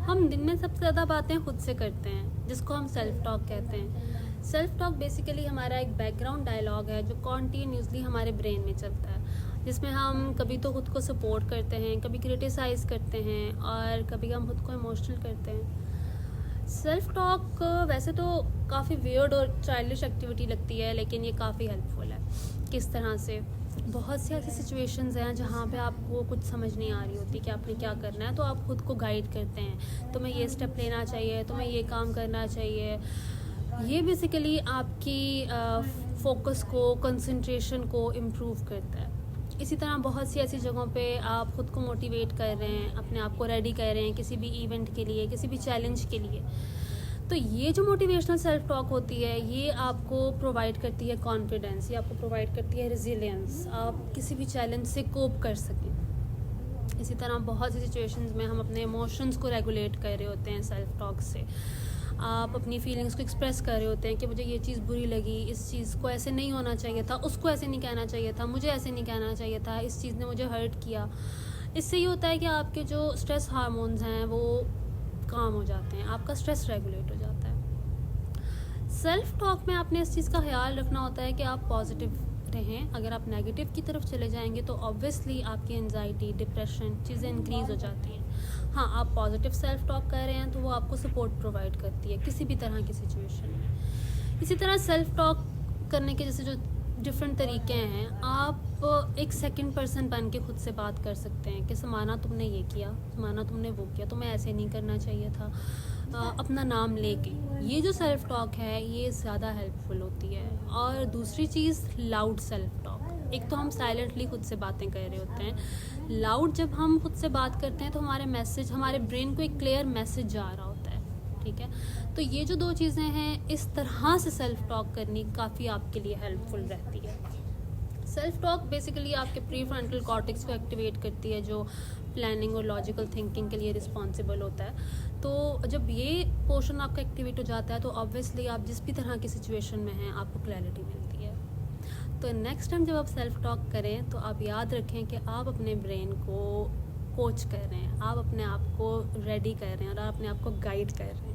हम दिन में सबसे ज़्यादा बातें खुद से करते हैं, जिसको हम सेल्फ टॉक कहते हैं। सेल्फ टॉक बेसिकली हमारा एक बैकग्राउंड डायलॉग है जो कॉन्टीन्यूसली हमारे ब्रेन में चलता है, जिसमें हम कभी तो खुद को सपोर्ट करते हैं, कभी क्रिटिसाइज़ करते हैं और कभी हम खुद को इमोशनल करते हैं। सेल्फ टॉक वैसे तो काफ़ी वियर्ड और चाइल्डिश एक्टिविटी लगती है, लेकिन ये काफ़ी हेल्पफुल है। किस तरह से? बहुत सी ऐसी सिचुएशंस हैं जहाँ पे आपको कुछ समझ नहीं आ रही होती कि आपने क्या करना है, तो आप खुद को गाइड करते हैं, तुम्हें ये स्टेप लेना चाहिए, तुम्हें ये काम करना चाहिए। ये बेसिकली आपकी फोकस को, कंसंट्रेशन को इम्प्रूव करता है। इसी तरह बहुत सी ऐसी जगहों पे आप खुद को मोटिवेट कर रहे हैं, अपने आप को रेडी कर रहे हैं किसी भी इवेंट के लिए, किसी भी चैलेंज के लिए। तो ये जो मोटिवेशनल सेल्फ टॉक होती है, ये आपको प्रोवाइड करती है कॉन्फिडेंस, ये आपको प्रोवाइड करती है रिजिलियंस, आप किसी भी चैलेंज से कोप कर सकें। इसी तरह बहुत सी सिचुएशंस में हम अपने इमोशंस को रेगुलेट कर रहे होते हैं सेल्फ टॉक से। आप अपनी फीलिंग्स को एक्सप्रेस कर रहे होते हैं कि मुझे ये चीज़ बुरी लगी, इस चीज़ को ऐसे नहीं होना चाहिए था, उसको ऐसे नहीं कहना चाहिए था, मुझे ऐसे नहीं कहना चाहिए था, इस चीज़ ने मुझे हर्ट किया। इससे ये होता है कि आपके जो स्ट्रेस हार्मोन्स हैं वो काम हो जाते हैं, आपका स्ट्रेस रेगुलेट हो जाता है। सेल्फ टॉक में आपने इस चीज़ का ख्याल रखना होता है कि आप पॉजिटिव रहें। अगर आप नेगेटिव की तरफ चले जाएंगे तो ऑब्वियसली आपकी एंजाइटी, डिप्रेशन चीज़ें इंक्रीज़ हो जाती हैं। हाँ, आप पॉजिटिव सेल्फ टॉक कर रहे हैं तो वो आपको सपोर्ट प्रोवाइड करती है किसी भी तरह की सिचुएशन में। इसी तरह सेल्फ टॉक करने के जैसे जो डिफरेंट तरीके हैं, आप एक सेकंड पर्सन बन के खुद से बात कर सकते हैं कि समाना तुमने ये किया, समाना तुमने वो किया, तुम्हें ऐसे नहीं करना चाहिए था, अपना नाम लेके। ये जो सेल्फ टॉक है ये ज़्यादा हेल्पफुल होती है। और दूसरी चीज़ लाउड सेल्फ टॉक। एक तो हम साइलेंटली खुद से बातें कर रहे होते हैं, लाउड जब हम खुद से बात करते हैं तो हमारे मैसेज, हमारे ब्रेन को एक क्लियर मैसेज जा रहा होता है। ठीक है, तो ये जो दो चीज़ें हैं, इस तरह से सेल्फ टॉक करनी काफ़ी आपके लिए हेल्पफुल रहती है। सेल्फ टॉक बेसिकली आपके प्री फ्रंटल कॉर्टेक्स को एक्टिवेट करती है, जो प्लानिंग और लॉजिकल थिंकिंग के लिए रिस्पॉन्सिबल होता है। तो जब ये पोर्शन आपका एक्टिवेट हो जाता है तो ऑब्वियसली आप जिस भी तरह की सिचुएशन में हैं आपको क्लैरिटी मिलती है। तो नेक्स्ट टाइम जब आप सेल्फ टॉक करें तो आप याद रखें कि आप अपने ब्रेन को कोच कर रहे हैं, आप अपने आप को रेडी कर रहे हैं और आप अपने आप को गाइड कर रहे हैं।